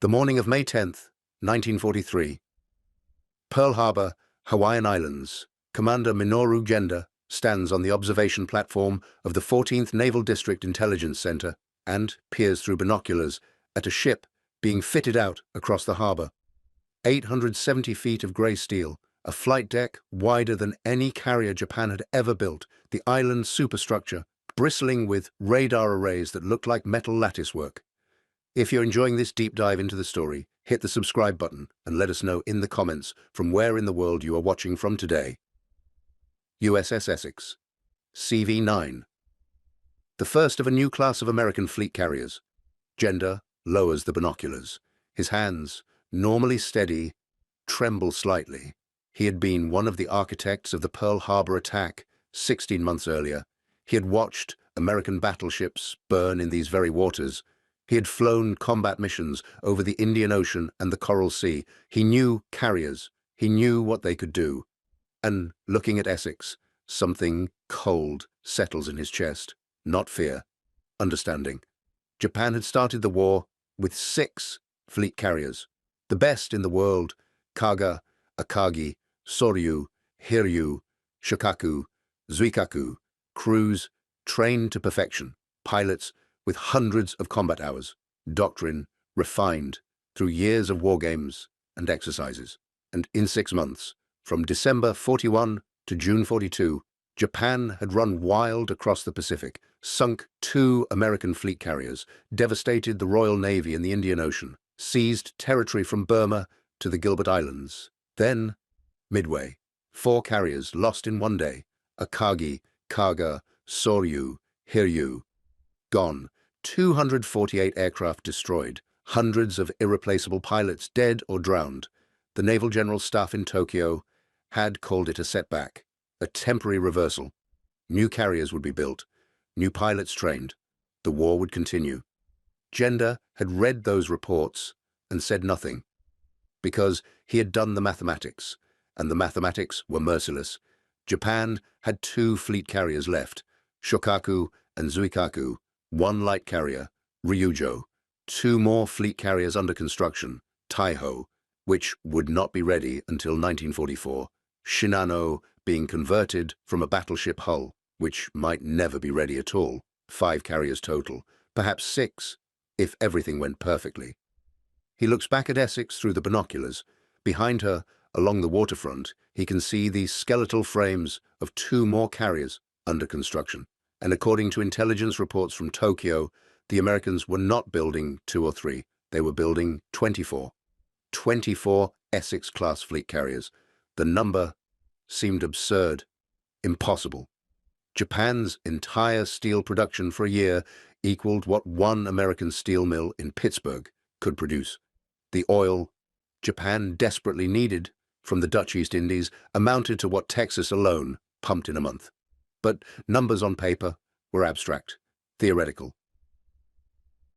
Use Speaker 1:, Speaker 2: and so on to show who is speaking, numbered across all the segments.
Speaker 1: The morning of May 10th, 1943. Pearl Harbor, Hawaiian Islands. Commander Minoru Genda stands on the observation platform of the 14th Naval District Intelligence Center and peers through binoculars at a ship being fitted out across the harbor. 870 feet of gray steel, a flight deck wider than any carrier Japan had ever built, the island's superstructure bristling with radar arrays that looked like metal latticework. If you're enjoying this deep dive into the story, hit the subscribe button and let us know in the comments from where in the world you are watching from today. USS Essex, CV-9. The first of a new class of American fleet carriers. Genda lowers the binoculars. His hands, normally steady, tremble slightly. He had been one of the architects of the Pearl Harbor attack 16 months earlier. He had watched American battleships burn in these very waters. He had flown combat missions over the Indian Ocean and the Coral Sea. He knew carriers. He knew what they could do. And looking at Essex, something cold settles in his chest. Not fear, understanding. Japan had started the war with 6 fleet carriers, the best in the world: Kaga, Akagi, Soryu, Hiryu, Shokaku, Zuikaku, crews trained to perfection, pilots with hundreds of combat hours, doctrine refined through years of war games and exercises. And in 6 months, from December 41 to June 42, Japan had run wild across the Pacific, sunk 2 American fleet carriers, devastated the Royal Navy in the Indian Ocean, seized territory from Burma to the Gilbert Islands. Then, Midway, 4 carriers lost in one day: Akagi, Kaga, Soryu, Hiryu. Gone. 248 aircraft destroyed, hundreds of irreplaceable pilots dead or drowned. The Naval General Staff in Tokyo had called it a setback, a temporary reversal. New carriers would be built, new pilots trained. The war would continue. Genda had read those reports and said nothing, because he had done the mathematics, and the mathematics were merciless. Japan had 2 fleet carriers left: Shokaku and Zuikaku, 1 light carrier, Ryujo, 2 more fleet carriers under construction, Taiho, which would not be ready until 1944, Shinano being converted from a battleship hull, which might never be ready at all. 5 carriers total, perhaps 6, if everything went perfectly. He looks back at Essex through the binoculars. Behind her, along the waterfront, he can see the skeletal frames of 2 more carriers under construction. And according to intelligence reports from Tokyo, the Americans were not building 2 or 3. They were building 24. 24 Essex-class fleet carriers. The number seemed absurd, impossible. Japan's entire steel production for a year equaled what 1 American steel mill in Pittsburgh could produce. The oil Japan desperately needed from the Dutch East Indies amounted to what Texas alone pumped in a month. But numbers on paper were abstract, theoretical.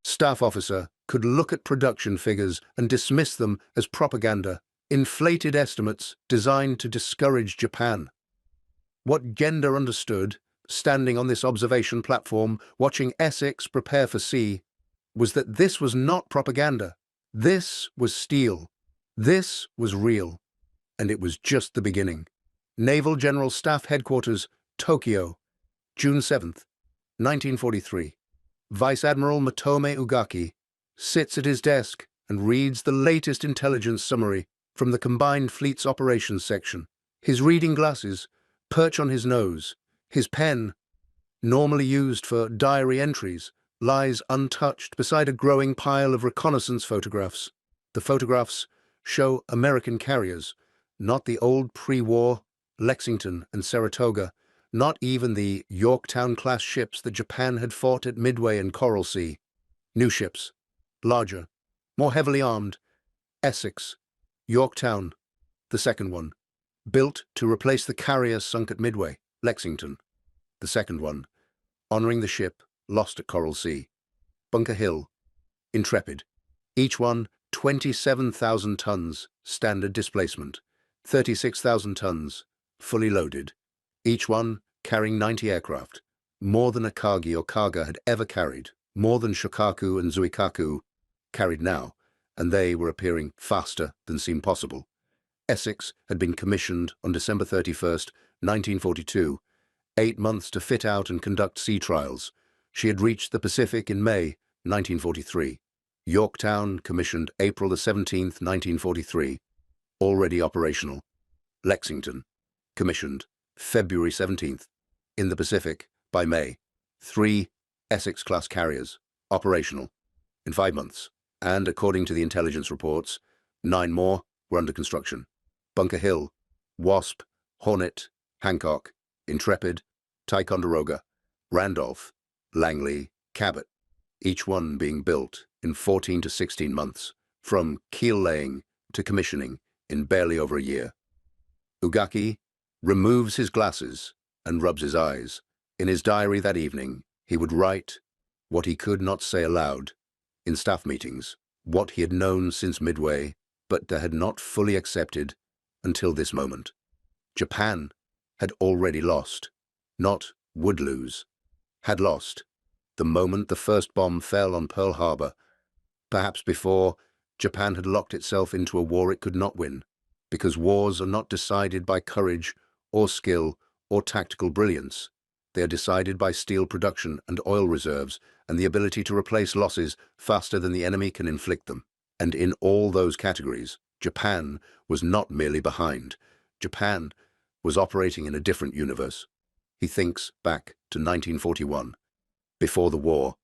Speaker 1: Staff officer could look at production figures and dismiss them as propaganda, inflated estimates designed to discourage Japan. What Genda understood, standing on this observation platform, watching Essex prepare for sea, was that this was not propaganda. This was steel. This was real. And it was just the beginning. Naval General Staff Headquarters, Tokyo, June 7th, 1943. Vice Admiral Motome Ugaki sits at his desk and reads the latest intelligence summary from the Combined Fleet's Operations Section. His reading glasses perch on his nose. His pen, normally used for diary entries, lies untouched beside a growing pile of reconnaissance photographs. The photographs show American carriers, not the old pre-war Lexington and Saratoga, not even the Yorktown-class ships that Japan had fought at Midway and Coral Sea. New ships, larger, more heavily armed. Essex, Yorktown, the second one, built to replace the carrier sunk at Midway. Lexington, the second one, honoring the ship lost at Coral Sea. Bunker Hill, Intrepid, each one 27,000 tons standard displacement, 36,000 tons fully loaded, each one carrying 90 aircraft, more than Akagi or Kaga had ever carried, more than Shokaku and Zuikaku carried now, and they were appearing faster than seemed possible. Essex had been commissioned on December 31st, 1942, 8 months to fit out and conduct sea trials. She had reached the Pacific in May 1943. Yorktown, commissioned April the 17th, 1943, already operational. Lexington, commissioned February 17th, in the Pacific by May. 3 Essex-class carriers, operational, in 5 months, and according to the intelligence reports, 9 more were under construction. Bunker Hill, Wasp, Hornet, Hancock, Intrepid, Ticonderoga, Randolph, Langley, Cabot, each one being built in 14 to 16 months, from keel laying to commissioning in barely over a year. Ugaki removes his glasses and rubs his eyes. In his diary that evening, he would write what he could not say aloud in staff meetings, what he had known since Midway, but had not fully accepted until this moment. Japan had already lost, not would lose, had lost, the moment the first bomb fell on Pearl Harbor. Perhaps before, Japan had locked itself into a war it could not win, because wars are not decided by courage or skill or tactical brilliance. They are decided by steel production and oil reserves and the ability to replace losses faster than the enemy can inflict them. And in all those categories, Japan was not merely behind. Japan was operating in a different universe. He thinks back to 1941. Before the war,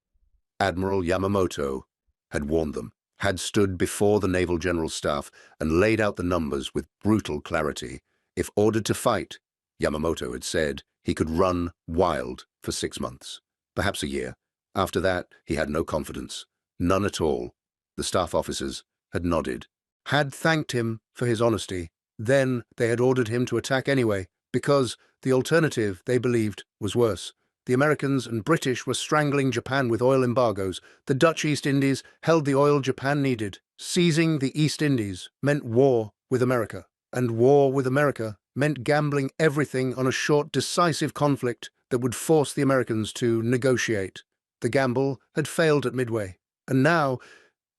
Speaker 1: Admiral Yamamoto had warned them, had stood before the Naval General Staff and laid out the numbers with brutal clarity. If ordered to fight, Yamamoto had said he could run wild for 6 months, perhaps a year. After that, he had no confidence, none at all. The staff officers had nodded, had thanked him for his honesty. Then they had ordered him to attack anyway, because the alternative, they believed, was worse. The Americans and British were strangling Japan with oil embargoes. The Dutch East Indies held the oil Japan needed. Seizing the East Indies meant war with America, and war with America meant gambling everything on a short, decisive conflict that would force the Americans to negotiate. The gamble had failed at Midway, and now,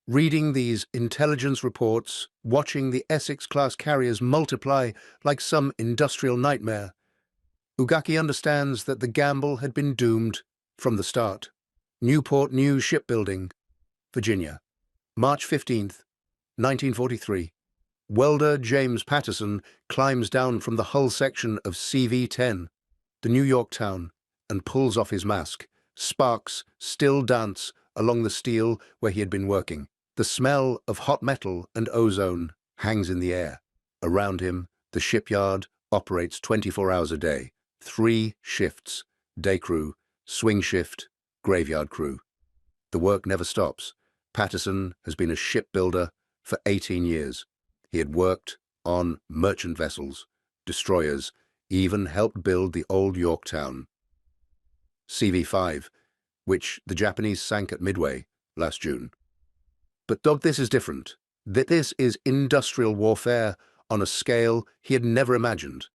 Speaker 1: reading these intelligence reports, watching the Essex-class carriers multiply like some industrial nightmare, Ugaki understands that the gamble had been doomed from the start. Newport News Shipbuilding, Virginia, March 15th, 1943. Welder James Patterson climbs down from the hull section of CV-10, the New Yorktown, and pulls off his mask. Sparks still dance along the steel where he had been working. The smell of hot metal and ozone hangs in the air. Around him, the shipyard operates 24 hours a day. 3 shifts: day crew, swing shift, graveyard crew. The work never stops. Patterson has been a shipbuilder for 18 years. He had worked on merchant vessels, destroyers, even helped build the old Yorktown, CV-5, which the Japanese sank at Midway last June. But this is different. This is industrial warfare on a scale he had never imagined.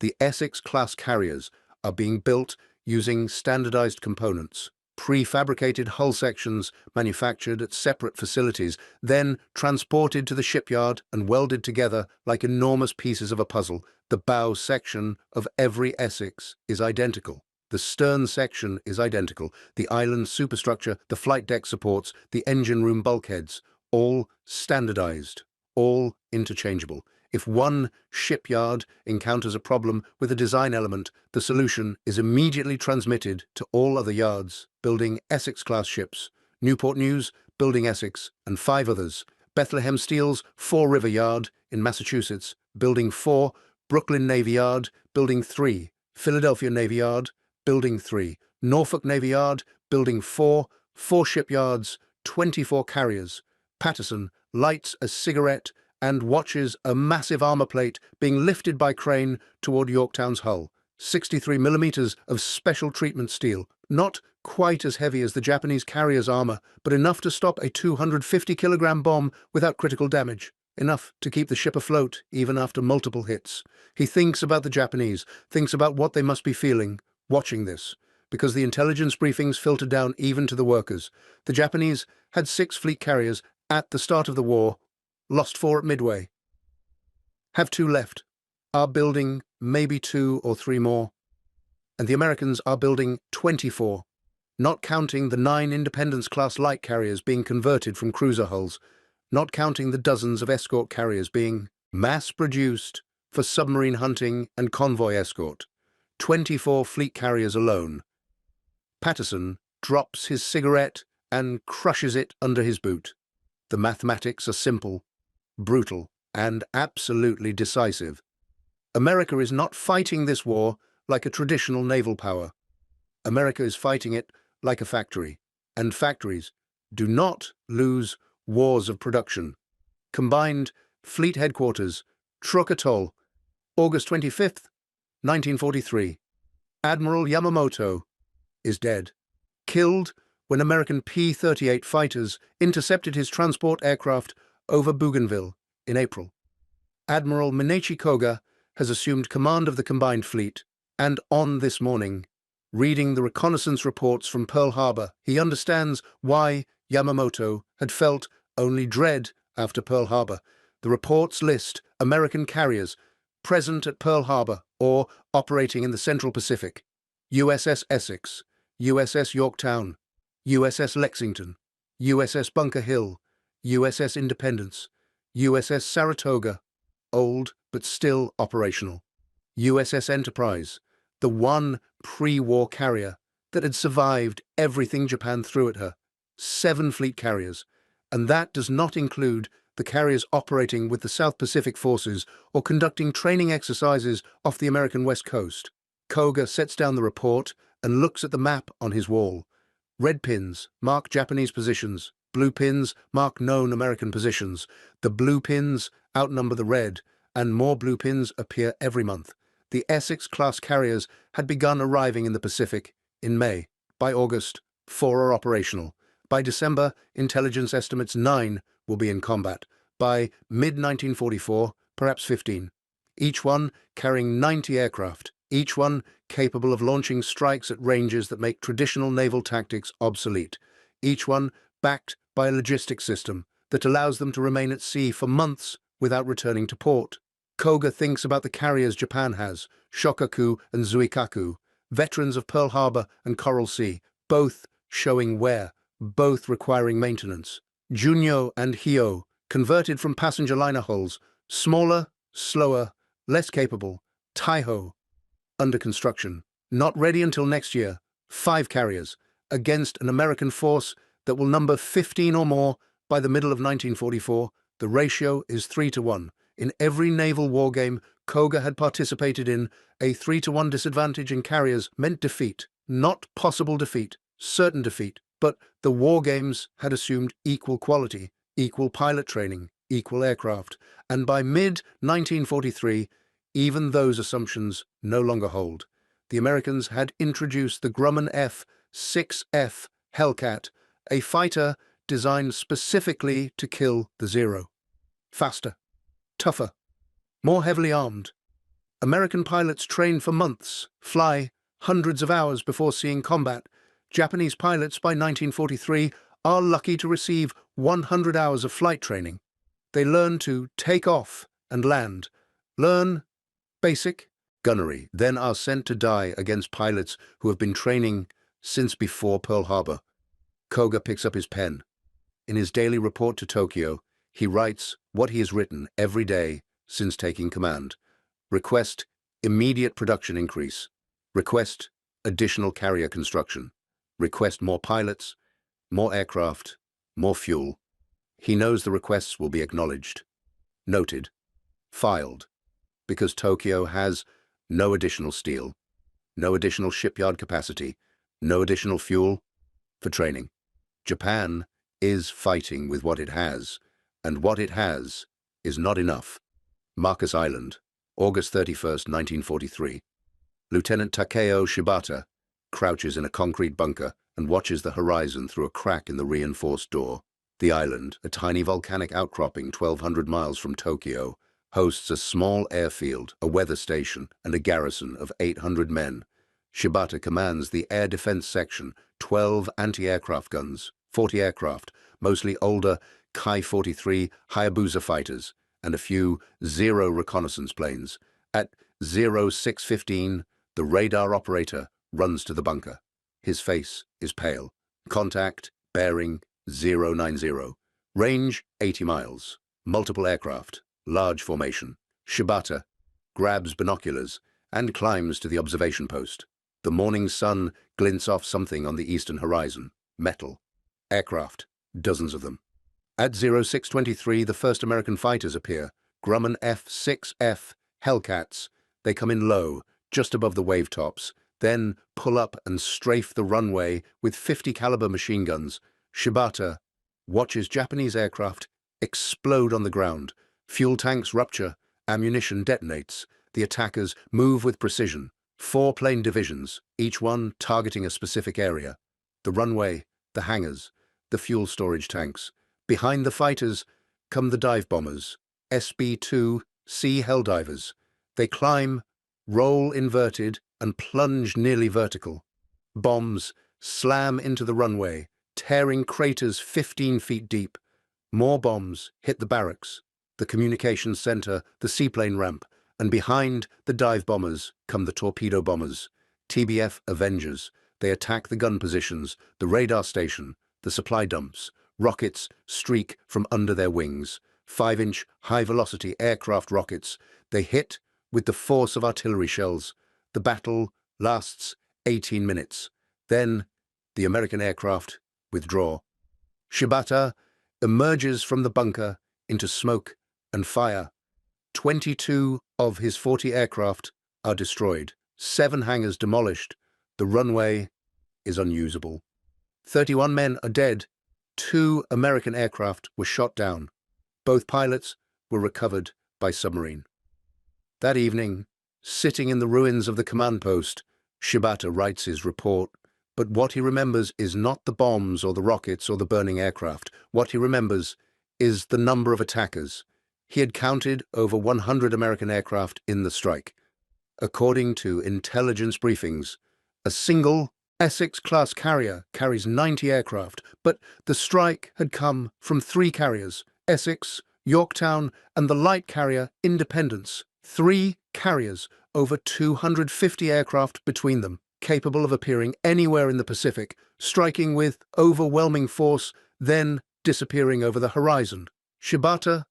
Speaker 1: The Essex-class carriers are being built using standardized components, prefabricated hull sections manufactured at separate facilities, then transported to the shipyard and welded together like enormous pieces of a puzzle. The bow section of every Essex is identical. The stern section is identical. The island superstructure, the flight deck supports, the engine room bulkheads, all standardized, all interchangeable. If one shipyard encounters a problem with a design element, the solution is immediately transmitted to all other yards, building Essex-class ships. Newport News, building Essex, and 5 others. Bethlehem Steel's Fall River Yard in Massachusetts, building 4. Brooklyn Navy Yard, building 3. Philadelphia Navy Yard, building 3. Norfolk Navy Yard, building 4. 4 shipyards, 24 carriers. Patterson lights a cigarette and watches a massive armor plate being lifted by crane toward Yorktown's hull. 63 millimeters of special treatment steel, not quite as heavy as the Japanese carrier's armor, but enough to stop a 250-kilogram bomb without critical damage, enough to keep the ship afloat even after multiple hits. He thinks about the Japanese, thinks about what they must be feeling, watching this, because the intelligence briefings filtered down even to the workers. The Japanese had 6 fleet carriers At the start of the war, lost 4 at Midway. Have 2 left. Are building maybe 2 or 3 more. And the Americans are building 24, not counting the 9 Independence-class light carriers being converted from cruiser hulls, not counting the dozens of escort carriers being mass-produced for submarine hunting and convoy escort. 24 fleet carriers alone. Patterson drops his cigarette and crushes it under his boot. The mathematics are simple, brutal, and absolutely decisive. America is not fighting this war like a traditional naval power. America is fighting it like a factory, and factories do not lose wars of production. Combined Fleet Headquarters, Truk Atoll, August 25th, 1943. Admiral Yamamoto is dead. Killed when American P-38 fighters intercepted his transport aircraft over Bougainville in April. Admiral Minechi Koga has assumed command of the combined fleet, and on this morning, reading the reconnaissance reports from Pearl Harbor, he understands why Yamamoto had felt only dread after Pearl Harbor. The reports list American carriers present at Pearl Harbor or operating in the Central Pacific: USS Essex, USS Yorktown, USS Lexington, USS Bunker Hill, USS Independence, USS Saratoga, old but still operational, USS Enterprise, the one pre-war carrier that had survived everything Japan threw at her, 7 fleet carriers, and that does not include the carriers operating with the South Pacific forces or conducting training exercises off the American West Coast. Koga sets down the report and looks at the map on his wall. Red pins mark Japanese positions, blue pins mark known American positions. The blue pins outnumber the red, and more blue pins appear every month. The Essex-class carriers had begun arriving in the Pacific in May. By August, 4 are operational. By December, intelligence estimates 9 will be in combat. By mid-1944, perhaps 15. Each one carrying 90 aircraft, each one capable of launching strikes at ranges that make traditional naval tactics obsolete. Each one backed by a logistics system that allows them to remain at sea for months without returning to port. Koga thinks about the carriers Japan has, Shokaku and Zuikaku, veterans of Pearl Harbor and Coral Sea, both showing wear, both requiring maintenance. Junyo and Hyo, converted from passenger liner hulls, smaller, slower, less capable. Taiho, under construction, not ready until next year. 5 carriers, against an American force that will number 15 or more by the middle of 1944. The ratio is 3-1. In every naval wargame Koga had participated in, a 3-1 disadvantage in carriers meant defeat, not possible defeat, certain defeat. But the wargames had assumed equal quality, equal pilot training, equal aircraft, and by mid-1943, even those assumptions no longer hold. The Americans had introduced the Grumman F-6F Hellcat, a fighter designed specifically to kill the Zero. Faster, tougher, more heavily armed. American pilots train for months, fly hundreds of hours before seeing combat. Japanese pilots by 1943 are lucky to receive 100 hours of flight training. They learn to take off and land, learn basic gunnery, then are sent to die against pilots who have been training since before Pearl Harbor. Koga picks up his pen. In his daily report to Tokyo, he writes what he has written every day since taking command. Request immediate production increase. Request additional carrier construction. Request more pilots, more aircraft, more fuel. He knows the requests will be acknowledged. Noted. Filed. Because Tokyo has no additional steel, no additional shipyard capacity, no additional fuel for training. Japan is fighting with what it has, and what it has is not enough. Marcus Island, August 31st, 1943. Lieutenant Takeo Shibata crouches in a concrete bunker and watches the horizon through a crack in the reinforced door. The island, a tiny volcanic outcropping 1,200 miles from Tokyo, hosts a small airfield, a weather station, and a garrison of 800 men. Shibata commands the Air Defense Section, 12 anti-aircraft guns, 40 aircraft, mostly older, Ki-43 Hayabusa fighters, and a few Zero reconnaissance planes. At 0615, the radar operator runs to the bunker. His face is pale. Contact, bearing 090. Range 80 miles. Multiple aircraft. Large formation. Shibata grabs binoculars and climbs to the observation post. The morning sun glints off something on the eastern horizon. Metal. Aircraft. Dozens of them. At 0623, the first American fighters appear. Grumman F-6F Hellcats. They come in low, just above the wave tops, then pull up and strafe the runway with 50 caliber machine guns. Shibata watches Japanese aircraft explode on the ground. Fuel tanks rupture, ammunition detonates. The attackers move with precision. 4 plane divisions, each one targeting a specific area. The runway, the hangars, the fuel storage tanks. Behind the fighters come the dive bombers, SB-2C Helldivers. They climb, roll inverted, and plunge nearly vertical. Bombs slam into the runway, tearing craters 15 feet deep. More bombs hit the barracks, the communications center, the seaplane ramp, and behind the dive bombers come the torpedo bombers, TBF Avengers. They attack the gun positions, the radar station, the supply dumps. Rockets streak from under their wings. 5-inch high-velocity aircraft rockets. They hit with the force of artillery shells. The battle lasts 18 minutes. Then the American aircraft withdraw. Shibata emerges from the bunker into smoke and fire. 22 of his 40 aircraft are destroyed. 7 hangars demolished. The runway is unusable. 31 men are dead. 2 American aircraft were shot down. Both pilots were recovered by submarine. That evening, sitting in the ruins of the command post, Shibata writes his report. But what he remembers is not the bombs or the rockets or the burning aircraft. What he remembers is the number of attackers. He had counted over 100 American aircraft in the strike. According to intelligence briefings, a single Essex-class carrier carries 90 aircraft, but the strike had come from 3 carriers, Essex, Yorktown, and the light carrier Independence. 3 carriers, over 250 aircraft between them, capable of appearing anywhere in the Pacific, striking with overwhelming force, then disappearing over the horizon. Shibata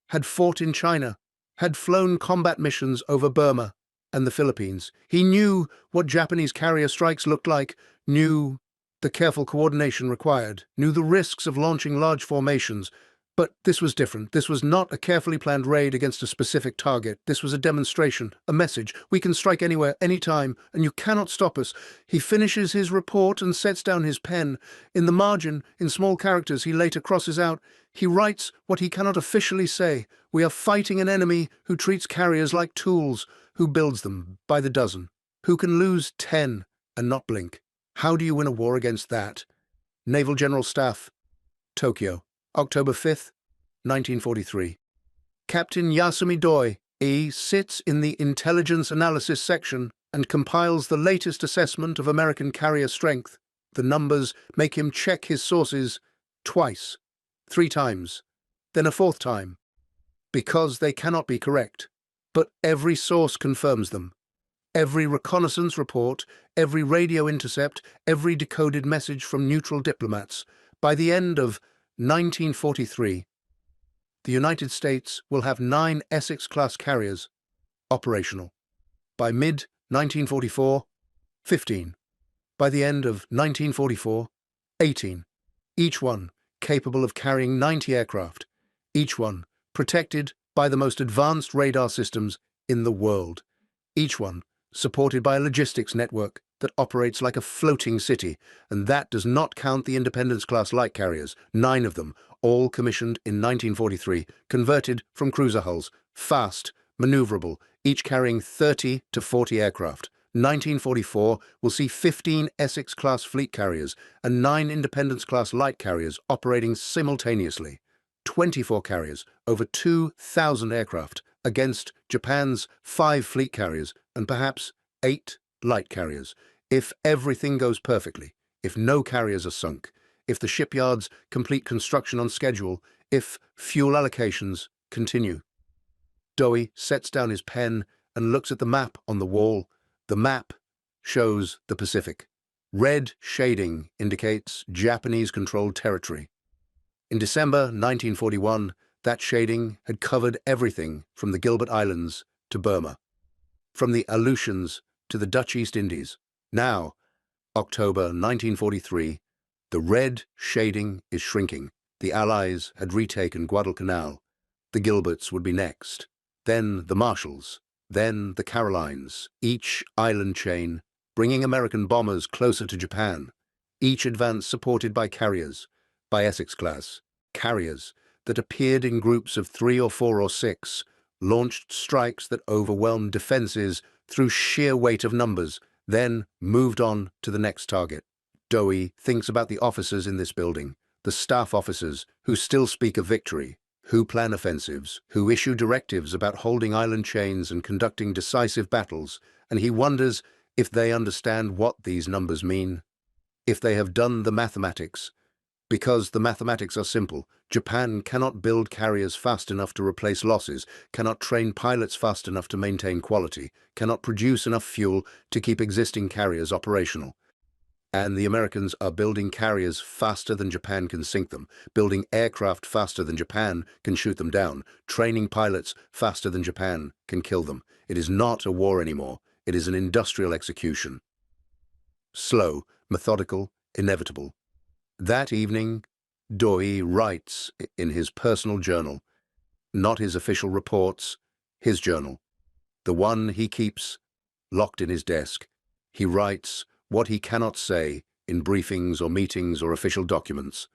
Speaker 1: had fought in China, had flown combat missions over Burma and the Philippines. He knew what Japanese carrier strikes looked like, knew the careful coordination required, knew the risks of launching large formations. But this was different. This was not a carefully planned raid against a specific target. This was a demonstration, a message. We can strike anywhere, anytime, and you cannot stop us. He finishes his report and sets down his pen. In the margin, in small characters he later crosses out, he writes what he cannot officially say. We are fighting an enemy who treats carriers like tools, who builds them by the dozen, who can lose 10 and not blink. How do you win a war against that? Naval General Staff, Tokyo, October 5th, 1943. Captain Yasumi Doi sits in the intelligence analysis section and compiles the latest assessment of American carrier strength. The numbers make him check his sources twice, 3 times, then a 4th time, because they cannot be correct. But every source confirms them. Every reconnaissance report, every radio intercept, every decoded message from neutral diplomats. By the end of 1943, the United States will have 9 Essex-class carriers operational. By mid-1944, 15. By the end of 1944, 18. Each one capable of carrying 90 aircraft. Each one protected by the most advanced radar systems in the world. Each one supported by a logistics network that operates like a floating city, and that does not count the Independence-class light carriers, 9 of them, all commissioned in 1943, converted from cruiser hulls, fast, maneuverable, each carrying 30 to 40 aircraft. 1944 will see 15 Essex-class fleet carriers and 9 Independence-class light carriers operating simultaneously. 24 carriers, over 2,000 aircraft, against Japan's 5 fleet carriers and perhaps 8 light carriers. If everything goes perfectly, if no carriers are sunk, if the shipyards complete construction on schedule, if fuel allocations continue. Doi sets down his pen and looks at the map on the wall. The map shows the Pacific. Red shading indicates Japanese-controlled territory. In December 1941, that shading had covered everything from the Gilbert Islands to Burma, from the Aleutians to the Dutch East Indies. Now, October 1943, the red shading is shrinking. The Allies had retaken Guadalcanal. The Gilberts would be next. Then the Marshalls. Then the Carolines. Each island chain bringing American bombers closer to Japan. Each advance supported by carriers, by Essex-class. Carriers that appeared in groups of 3 or 4 or 6, launched strikes that overwhelmed defenses through sheer weight of numbers, then moved on to the next target. Doi thinks about the officers in this building, the staff officers who still speak of victory, who plan offensives, who issue directives about holding island chains and conducting decisive battles, and he wonders if they understand what these numbers mean, if they have done the mathematics. Because the mathematics are simple. Japan cannot build carriers fast enough to replace losses, cannot train pilots fast enough to maintain quality, cannot produce enough fuel to keep existing carriers operational. And the Americans are building carriers faster than Japan can sink them, building aircraft faster than Japan can shoot them down, training pilots faster than Japan can kill them. It is not a war anymore. It is an industrial execution. Slow, methodical, inevitable. That evening, Doi writes in his personal journal, not his official reports, his journal, the one he keeps locked in his desk. He writes what he cannot say in briefings or meetings or official documents.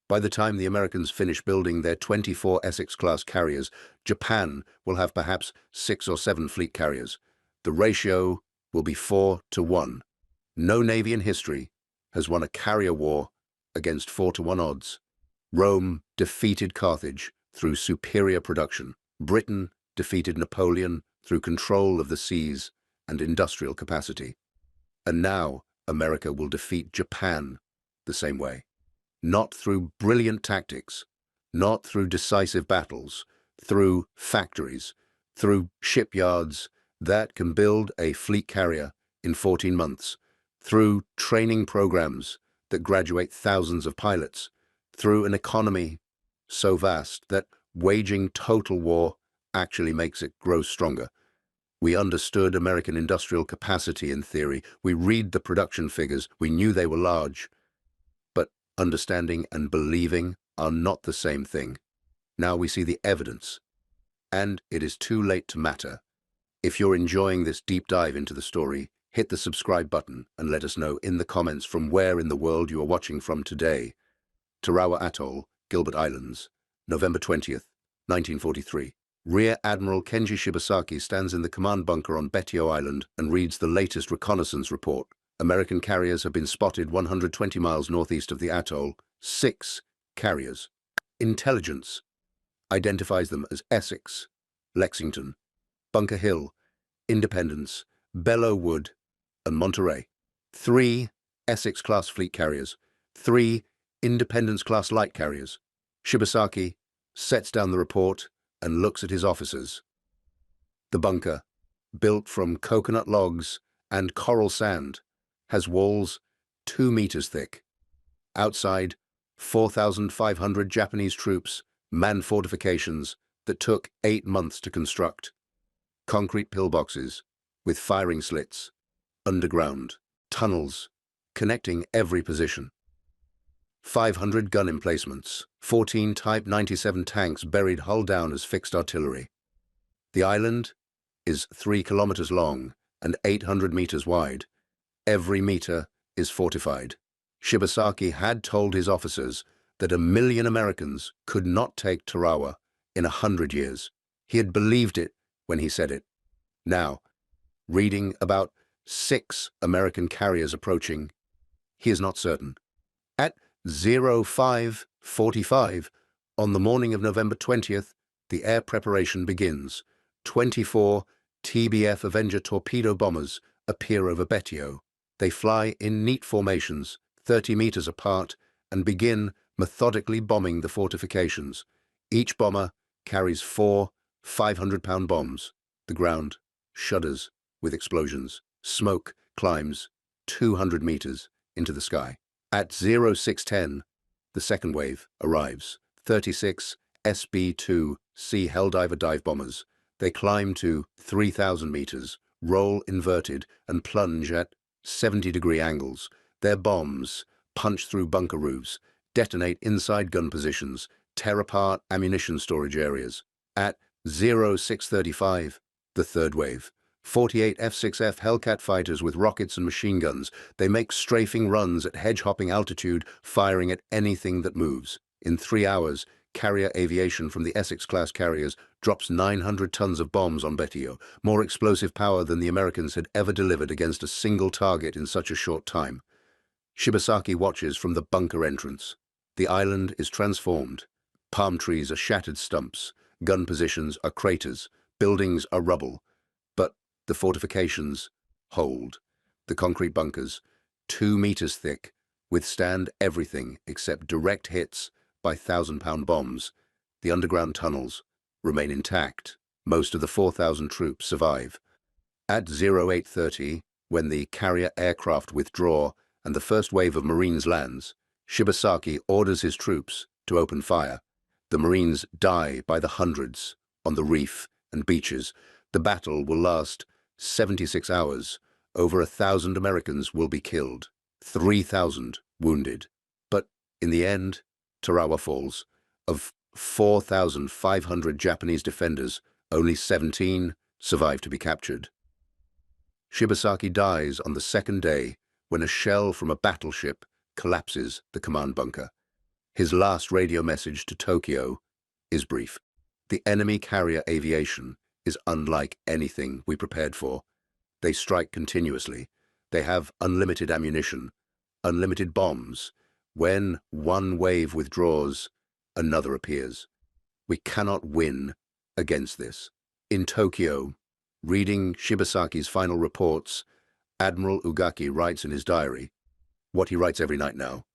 Speaker 1: By the time the Americans finish building their 24 Essex-class carriers, Japan will have perhaps 6 or 7 fleet carriers. The ratio will be 4-1. No navy in history has won a carrier war against 4-1 odds. Rome defeated Carthage through superior production. Britain defeated Napoleon through control of the seas and industrial capacity. And now America will defeat Japan the same way. Not through brilliant tactics, not through decisive battles, through factories, through shipyards that can build a fleet carrier in 14 months, through training programs that graduate thousands of pilots, through an economy so vast that waging total war actually makes it grow stronger. We understood American industrial capacity in theory. We read the production figures. We knew they were large. But understanding and believing are not the same thing. Now we see the evidence, and it is too late to matter. If you're enjoying this deep dive into the story, hit the subscribe button and let us know in the comments from where in the world you are watching from today. Tarawa Atoll, Gilbert Islands, November 20th, 1943. Rear Admiral Kenji Shibasaki stands in the command bunker on Betio Island and reads the latest reconnaissance report. American carriers have been spotted 120 miles northeast of the atoll. 6 carriers. Intelligence identifies them as Essex, Lexington, Bunker Hill, Independence, Belleau Wood, and Monterey. 3 Essex-class fleet carriers. 3 Independence-class light carriers. Shibasaki sets down the report and looks at his officers. The bunker, built from coconut logs and coral sand, has walls 2 meters thick. Outside, 4,500 Japanese troops man fortifications that took 8 months to construct. Concrete pillboxes with firing slits, underground, tunnels connecting every position. 500 gun emplacements, 14 Type 97 tanks buried hull down as fixed artillery. The island is 3 kilometers long and 800 meters wide. Every meter is fortified. Shibasaki had told his officers that 1 million Americans could not take Tarawa in 100 years. He had believed it when he said it. Now, reading about 6 American carriers approaching, he is not certain. At 05:45 on the morning of November 20th, the air preparation begins. 24 TBF Avenger torpedo bombers appear over Betio. They fly in neat formations, 30 meters apart, and begin methodically bombing the fortifications. Each bomber carries 4 500-pound bombs. The ground shudders with explosions. Smoke climbs 200 meters into the sky. At 0610, the second wave arrives. 36 SB-2C Helldiver dive bombers. They climb to 3,000 meters, roll inverted, and plunge at 70-degree angles. Their bombs punch through bunker roofs, detonate inside gun positions, tear apart ammunition storage areas. At 0635, the third wave. 48 F-6F Hellcat fighters with rockets and machine guns. They make strafing runs at hedge-hopping altitude, firing at anything that moves. In 3 hours, carrier aviation from the Essex-class carriers drops 900 tons of bombs on Betio, more explosive power than the Americans had ever delivered against a single target in such a short time. Shibasaki watches from the bunker entrance. The island is transformed. Palm trees are shattered stumps. Gun positions are craters. Buildings are rubble. But the fortifications hold. The concrete bunkers, 2 meters thick, withstand everything except direct hits by 1,000-pound bombs. The underground tunnels remain intact. Most of the 4,000 troops survive. At 0830, when the carrier aircraft withdraw and the first wave of Marines lands, Shibasaki orders his troops to open fire. The Marines die by the hundreds on the reef and beaches. The battle will last 76 hours. Over 1,000 Americans will be killed, 3,000 wounded. But in the end, Tarawa falls. Of 4,500 Japanese defenders, only 17 survive to be captured. Shibasaki dies on the second day when a shell from a battleship collapses the command bunker. His last radio message to Tokyo is brief. The enemy carrier aviation is unlike anything we prepared for. They strike continuously. They have unlimited ammunition, unlimited bombs. When one wave withdraws, another appears. We cannot win against this. In Tokyo, reading Shibasaki's final reports, Admiral Ugaki writes in his diary, what he writes every night now.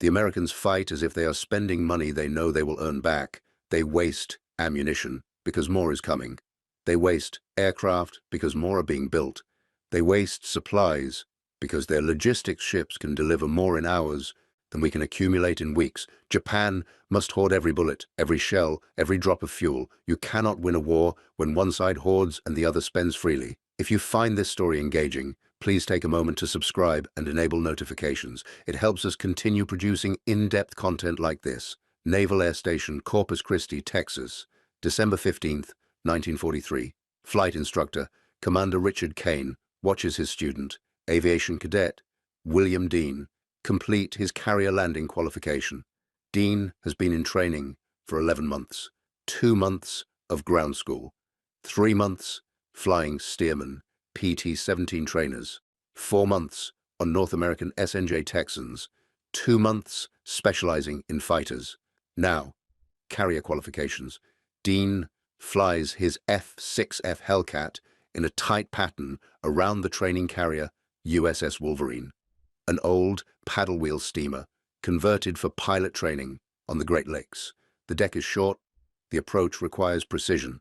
Speaker 1: The Americans fight as if they are spending money they know they will earn back. They waste ammunition because more is coming. They waste aircraft because more are being built. They waste supplies because their logistics ships can deliver more in hours than we can accumulate in weeks. Japan must hoard every bullet, every shell, every drop of fuel. You cannot win a war when one side hoards and the other spends freely. If you find this story engaging, please take a moment to subscribe and enable notifications. It helps us continue producing in-depth content like this. Naval Air Station, Corpus Christi, Texas, December 15th, 1943. Flight instructor, Commander Richard Kane, watches his student, aviation cadet, William Dean, complete his carrier landing qualification. Dean has been in training for 11 months, 2 months of ground school, 3 months flying Stearman, PT-17 trainers, 4 months on North American SNJ Texans, 2 months specializing in fighters. Now, carrier qualifications. Dean flies his F-6F Hellcat in a tight pattern around the training carrier USS Wolverine, an old paddle wheel steamer converted for pilot training on the Great Lakes. The deck is short, the approach requires precision.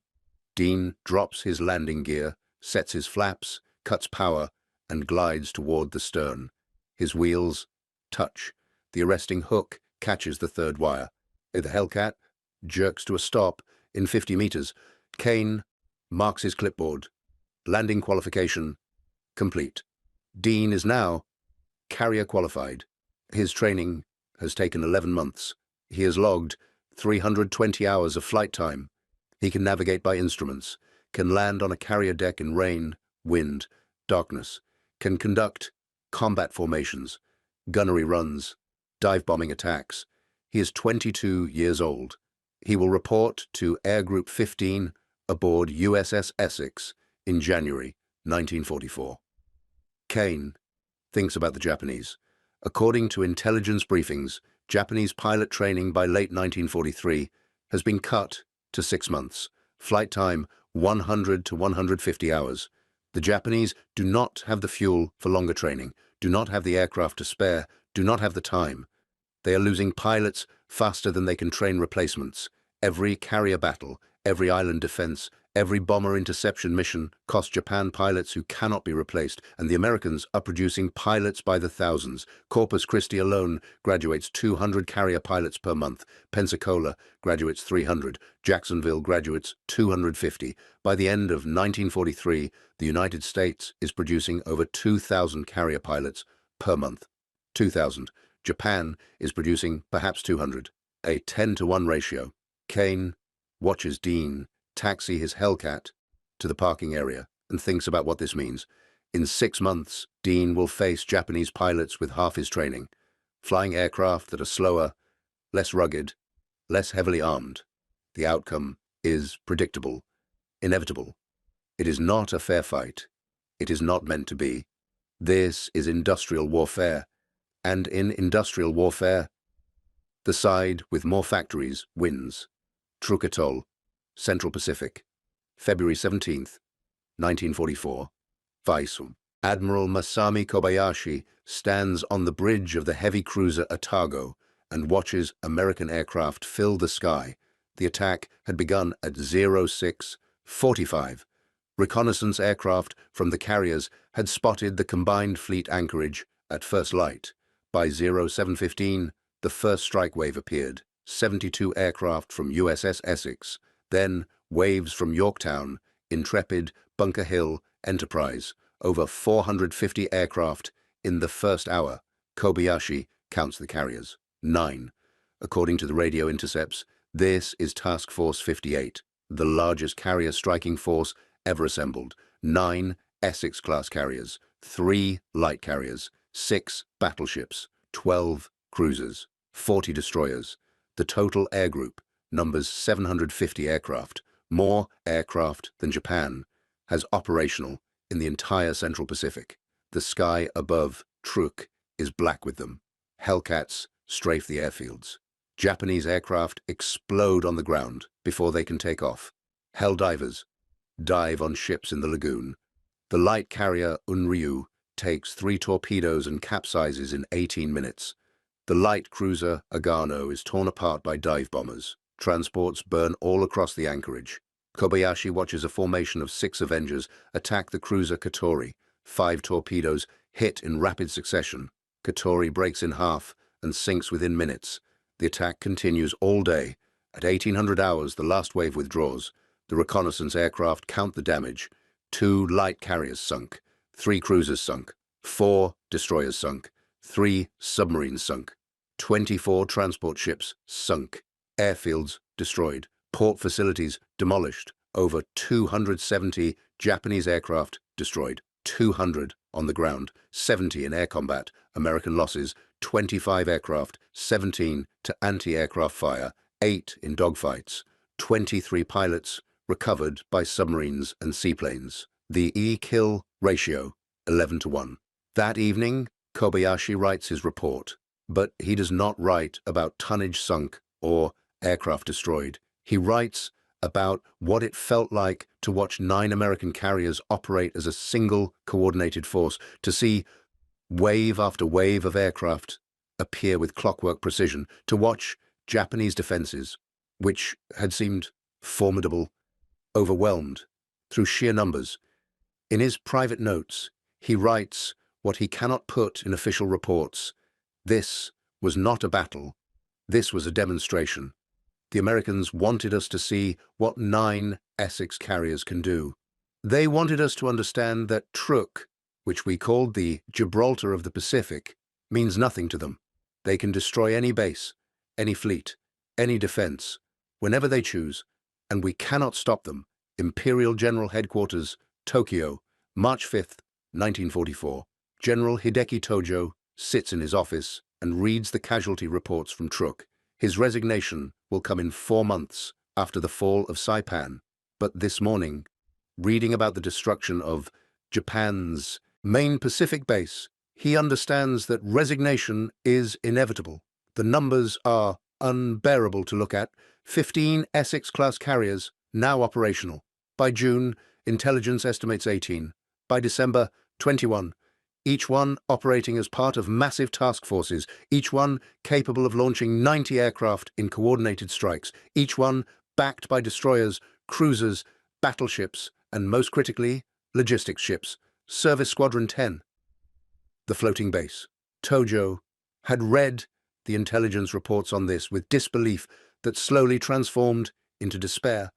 Speaker 1: Dean drops his landing gear, sets his flaps, cuts power, and glides toward the stern. His wheels touch. The arresting hook catches the third wire. The Hellcat jerks to a stop in 50 meters. Kane marks his clipboard. Landing qualification complete. Dean is now carrier qualified. His training has taken 11 months. He has logged 320 hours of flight time. He can navigate by instruments, can land on a carrier deck in rain, wind, darkness, can conduct combat formations, gunnery runs, dive bombing attacks. He is 22 years old. He will report to Air Group 15 aboard USS Essex in January 1944. Kane thinks about the Japanese. According to intelligence briefings, Japanese pilot training by late 1943 has been cut to 6 months. Flight time 100 to 150 hours. The Japanese do not have the fuel for longer training, do not have the aircraft to spare, do not have the time. They are losing pilots faster than they can train replacements. Every carrier battle, every island defense, every bomber interception mission cost Japan pilots who cannot be replaced, and the Americans are producing pilots by the thousands. Corpus Christi alone graduates 200 carrier pilots per month. Pensacola graduates 300. Jacksonville graduates 250. By the end of 1943, the United States is producing over 2,000 carrier pilots per month. 2,000. Japan is producing perhaps 200. A 10-to-1 ratio. Kane watches Dean taxi his Hellcat to the parking area and thinks about what this means. In 6 months, Dean will face Japanese pilots with half his training, flying aircraft that are slower, less rugged, less heavily armed. The outcome is predictable, inevitable. It is not a fair fight. It is not meant to be. This is industrial warfare, and in industrial warfare, the side with more factories wins. Truk Atoll, Central Pacific, February 17th, 1944. Vaisum. Admiral Masami Kobayashi stands on the bridge of the heavy cruiser Atago and watches American aircraft fill the sky. The attack had begun at 06:45. Reconnaissance aircraft from the carriers had spotted the combined fleet anchorage at first light. By 07:15, the first strike wave appeared. 72 aircraft from USS Essex, then waves from Yorktown, Intrepid, Bunker Hill, Enterprise, over 450 aircraft in the first hour. Kobayashi counts the carriers. 9. According to the radio intercepts, this is Task Force 58, the largest carrier striking force ever assembled. 9 Essex-class carriers, 3 light carriers, 6 battleships, 12 cruisers, 40 destroyers. The total air group numbers 750 aircraft, more aircraft than Japan has operational in the entire Central Pacific. The sky above Truk is black with them. Hellcats strafe the airfields. Japanese aircraft explode on the ground before they can take off. Helldivers dive on ships in the lagoon. The light carrier Unryu takes 3 torpedoes and capsizes in 18 minutes. The light cruiser Agano is torn apart by dive bombers. Transports burn all across the anchorage. Kobayashi watches a formation of 6 Avengers attack the cruiser Katori. 5 torpedoes hit in rapid succession. Katori breaks in half and sinks within minutes. The attack continues all day. At 1800 hours, the last wave withdraws. The reconnaissance aircraft count the damage. 2 light carriers sunk. 3 cruisers sunk. 4 destroyers sunk. 3 submarines sunk. 24 transport ships sunk. Airfields destroyed. Port facilities demolished. Over 270 Japanese aircraft destroyed. 200 on the ground. 70 in air combat. American losses: 25 aircraft, 17 to anti-aircraft fire, 8 in dogfights. 23 pilots recovered by submarines and seaplanes. The E-kill ratio, 11-to-1. That evening, Kobayashi writes his report, but he does not write about tonnage sunk or aircraft destroyed. He writes about what it felt like to watch 9 American carriers operate as a single coordinated force, to see wave after wave of aircraft appear with clockwork precision, to watch Japanese defenses, which had seemed formidable, overwhelmed through sheer numbers. In his private notes, he writes what he cannot put in official reports. This was not a battle. This was a demonstration. The Americans wanted us to see what 9 Essex carriers can do. They wanted us to understand that Truk, which we called the Gibraltar of the Pacific, means nothing to them. They can destroy any base, any fleet, any defense, whenever they choose, and we cannot stop them. Imperial General Headquarters, Tokyo, March 5th, 1944. General Hideki Tojo sits in his office and reads the casualty reports from Truk. His resignation will come in 4 months after the fall of Saipan. But this morning, reading about the destruction of Japan's main Pacific base, he understands that resignation is inevitable. The numbers are unbearable to look at. 15 Essex-class carriers now operational. By June, intelligence estimates 18. By December, 21. each one operating as part of massive task forces, each one capable of launching 90 aircraft in coordinated strikes, each one backed by destroyers, cruisers, battleships, and most critically, logistics ships. Service Squadron 10. The floating base. Tojo had read the intelligence reports on this with disbelief that slowly transformed into despair.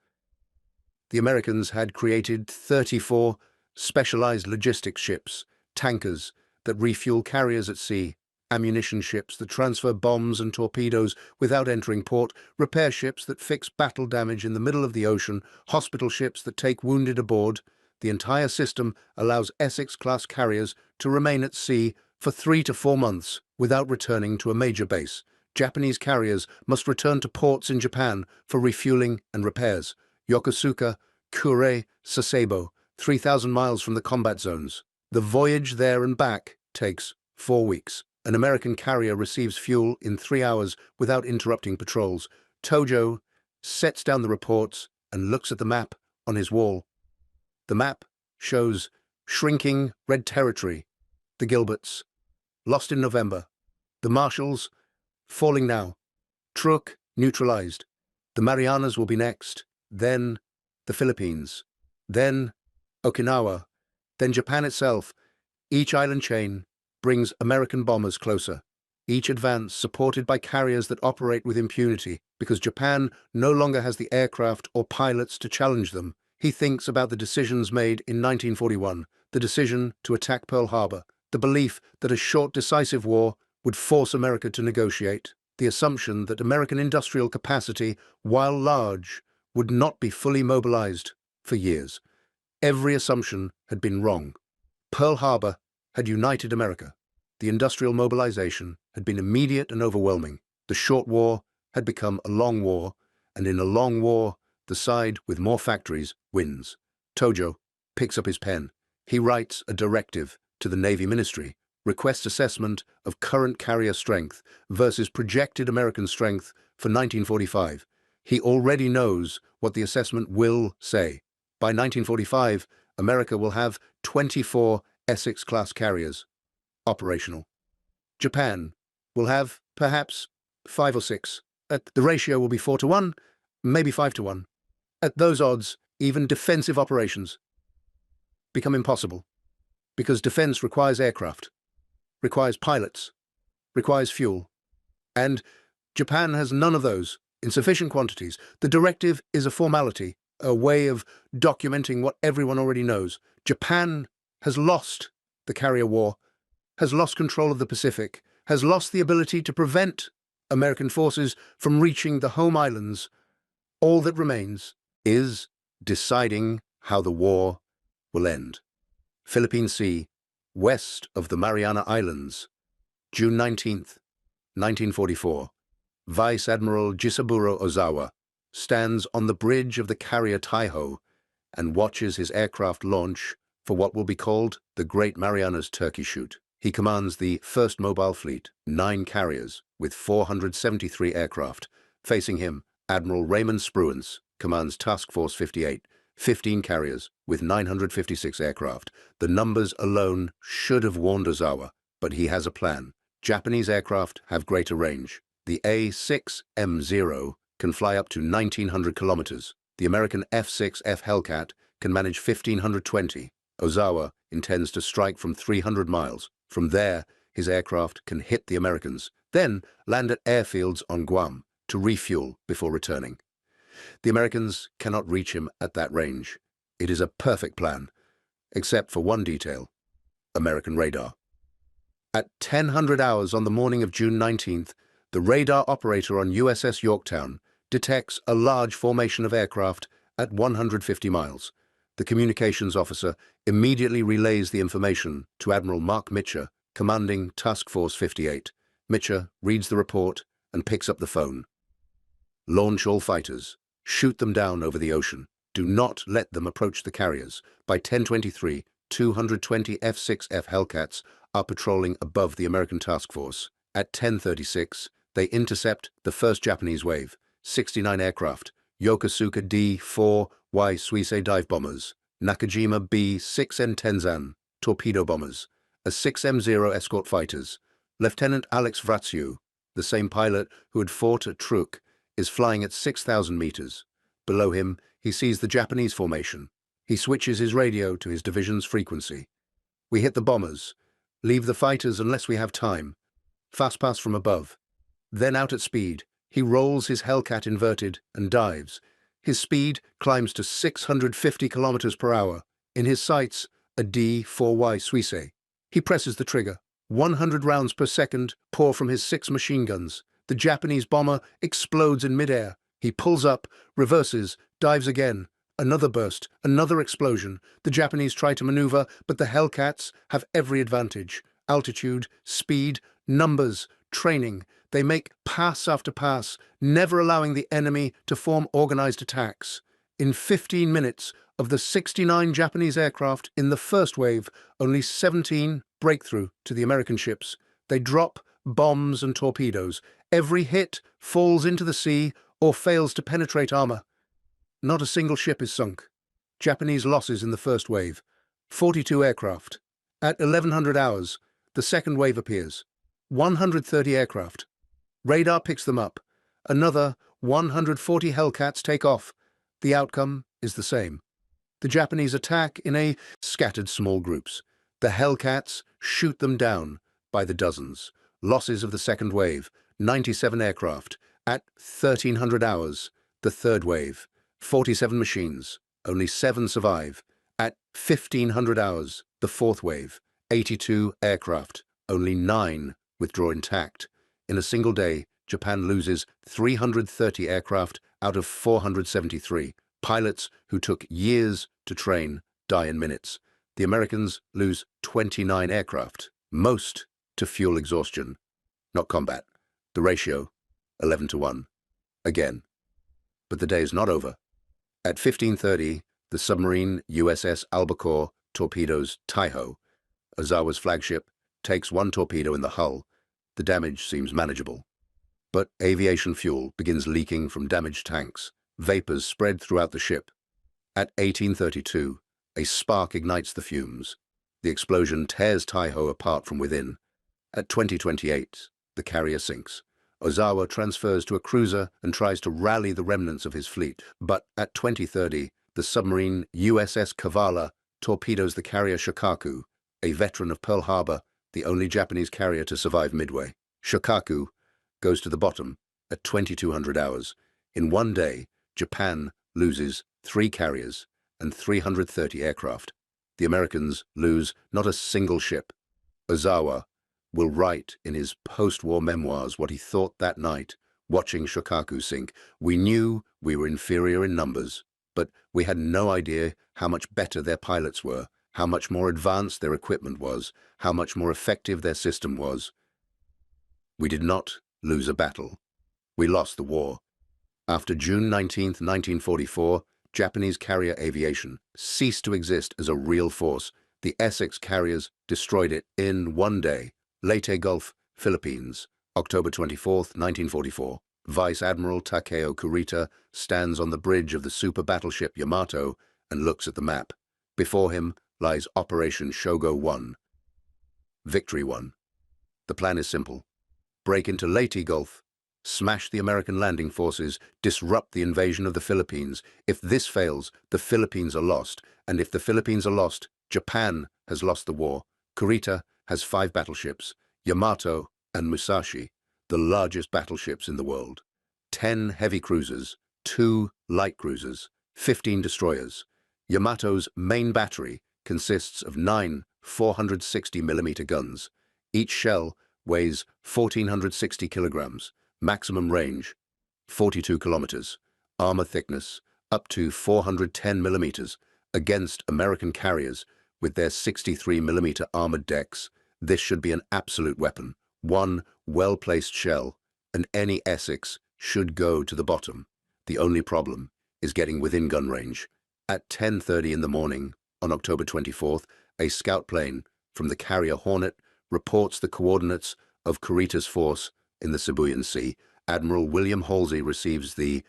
Speaker 1: The Americans had created 34 specialized logistics ships, tankers that refuel carriers at sea, ammunition ships that transfer bombs and torpedoes without entering port, repair ships that fix battle damage in the middle of the ocean, hospital ships that take wounded aboard. The entire system allows Essex-class carriers to remain at sea for 3 to 4 months without returning to a major base. Japanese carriers must return to ports in Japan for refueling and repairs. Yokosuka, Kure, Sasebo, 3,000 miles from the combat zones. The voyage there and back takes 4 weeks. An American carrier receives fuel in 3 hours without interrupting patrols. Tojo sets down the reports and looks at the map on his wall. The map shows shrinking red territory, the Gilberts, lost in November, the Marshalls, falling now, Truk, neutralized, the Marianas will be next, then the Philippines, then Okinawa, then Japan itself. Each island chain brings American bombers closer, each advance supported by carriers that operate with impunity because Japan no longer has the aircraft or pilots to challenge them. He thinks about the decisions made in 1941, the decision to attack Pearl Harbor, the belief that a short, decisive war would force America to negotiate, the assumption that American industrial capacity, while large, would not be fully mobilized for years. Every assumption had been wrong. Pearl Harbor had united America. The industrial mobilization had been immediate and overwhelming. The short war had become a long war, and in a long war, the side with more factories wins. Tojo picks up his pen. He writes a directive to the Navy Ministry, requests assessment of current carrier strength versus projected American strength for 1945. He already knows what the assessment will say. By 1945, America will have 24 Essex-class carriers operational. Japan will have perhaps 5 or 6. The ratio will be 4 to 1, maybe 5 to 1. At those odds, even defensive operations become impossible, because defense requires aircraft, requires pilots, requires fuel. And Japan has none of those in sufficient quantities. The directive is a formality, a way of documenting what everyone already knows. Japan has lost the carrier war, has lost control of the Pacific, has lost the ability to prevent American forces from reaching the home islands. All that remains is deciding how the war will end. Philippine Sea, west of the Mariana Islands, June 19th, 1944. Vice Admiral Jisaburo Ozawa stands on the bridge of the carrier Taiho and watches his aircraft launch for what will be called the Great Marianas Turkey Shoot. He commands the 1st Mobile Fleet, 9 carriers with 473 aircraft. Facing him, Admiral Raymond Spruance commands Task Force 58, 15 carriers with 956 aircraft. The numbers alone should have warned Ozawa, but he has a plan. Japanese aircraft have greater range. The A-6M0 can fly up to 1,900 kilometers. The American F-6F Hellcat can manage 1,520. Ozawa intends to strike from 300 miles. From there, his aircraft can hit the Americans, then land at airfields on Guam to refuel before returning. The Americans cannot reach him at that range. It is a perfect plan, except for one detail: American radar. At 1000 hours on the morning of June 19th, the radar operator on USS Yorktown detects a large formation of aircraft at 150 miles. The communications officer immediately relays the information to Admiral Mark Mitcher, commanding Task Force 58. Mitcher reads the report and picks up the phone. Launch all fighters. Shoot them down over the ocean. Do not let them approach the carriers. By 10:23, 220 F-6F Hellcats are patrolling above the American task force. At 10:36, they intercept the first Japanese wave, 69 aircraft, Yokosuka D-4Y Suisei dive bombers, Nakajima B-6N Tenzan torpedo bombers, a as 6M0 escort fighters. Lieutenant Alex Vratsiu, the same pilot who had fought at Truk, is flying at 6,000 meters. Below him, he sees the Japanese formation. He switches his radio to his division's frequency. We hit the bombers. Leave the fighters unless we have time. Fast pass from above. Then out at speed, he rolls his Hellcat inverted and dives. His speed climbs to 650 kilometers per hour. In his sights, a D-4Y Suisse. He presses the trigger. 100 rounds per second pour from his 6 machine guns. The Japanese bomber explodes in midair. He pulls up, reverses, dives again. Another burst, another explosion. The Japanese try to maneuver, but the Hellcats have every advantage. Altitude, speed, numbers, training. They make pass after pass, never allowing the enemy to form organized attacks. In 15 minutes, of the 69 Japanese aircraft in the first wave, only 17 break through to the American ships. They drop bombs and torpedoes. Every hit falls into the sea or fails to penetrate armor. Not a single ship is sunk. Japanese losses in the first wave: 42 aircraft. At 1100 hours, the second wave appears. 130 aircraft. Radar picks them up. Another 140 Hellcats take off. The outcome is the same. The Japanese attack in a scattered small groups. The Hellcats shoot them down by the dozens. Losses of the second wave: 97 aircraft. At 1300 hours, the third wave: 47 machines. Only 7 survive. At 1500 hours, the fourth wave: 82 aircraft. Only 9 withdraw intact. In a single day, Japan loses 330 aircraft out of 473. Pilots who took years to train die in minutes. The Americans lose 29 aircraft, most to fuel exhaustion, not combat. The ratio, 11-1. Again. But the day is not over. At 15:30, the submarine USS Albacore torpedoes Taiho. Ozawa's flagship takes 1 torpedo in the hull. The damage seems manageable. But aviation fuel begins leaking from damaged tanks. Vapors spread throughout the ship. At 18:32, a spark ignites the fumes. The explosion tears Taiho apart from within. At 20:28, the carrier sinks. Ozawa transfers to a cruiser and tries to rally the remnants of his fleet. But at 20:30, the submarine USS Kavala torpedoes the carrier Shokaku, a veteran of Pearl Harbor, the only Japanese carrier to survive Midway. Shokaku goes to the bottom at 2200 hours. In one day, Japan loses 3 carriers and 330 aircraft. The Americans lose not a single ship. Ozawa will write in his post-war memoirs what he thought that night, watching Shokaku sink. We knew we were inferior in numbers, but we had no idea how much better their pilots were, how much more advanced their equipment was, how much more effective their system was. We did not lose a battle. We lost the war. After June 19, 1944, Japanese carrier aviation ceased to exist as a real force. The Essex carriers destroyed it in one day. Leyte Gulf, Philippines, October 24, 1944. Vice Admiral Takeo Kurita stands on the bridge of the super battleship Yamamoto and looks at the map. Before him lies Operation Shogo 1. Victory 1. The plan is simple. Break into Leyte Gulf, smash the American landing forces, disrupt the invasion of the Philippines. If this fails, the Philippines are lost. And if the Philippines are lost, Japan has lost the war. Kurita has 5 battleships, Yamamoto and Musashi, the largest battleships in the world. 10 heavy cruisers, 2 light cruisers, 15 destroyers. Yamato's main battery consists of 9 460mm guns. Each shell weighs 1,460 kilograms. Maximum range, 42 kilometers. Armor thickness, up to 410 millimeters. Against American carriers with their 63mm armored decks, this should be an absolute weapon. One well-placed shell, and any Essex should go to the bottom. The only problem is getting within gun range. At 10:30 in the morning, on October 24th, a scout plane from the carrier Hornet reports the coordinates of Kurita's force in the Sibuyan Sea. Admiral William Halsey receives the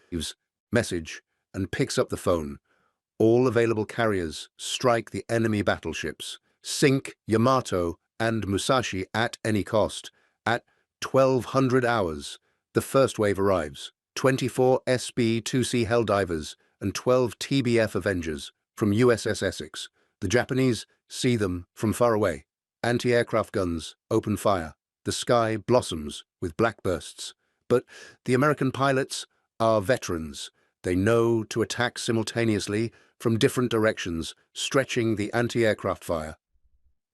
Speaker 1: message and picks up the phone. All available carriers strike the enemy battleships, sink Yamamoto and Musashi at any cost. At 1200 hours, the first wave arrives. 24 SB-2C Helldivers and 12 TBF Avengers from USS Essex. The Japanese see them from far away. Anti-aircraft guns open fire. The sky blossoms with black bursts. But the American pilots are veterans. They know to attack simultaneously from different directions, stretching the anti-aircraft fire.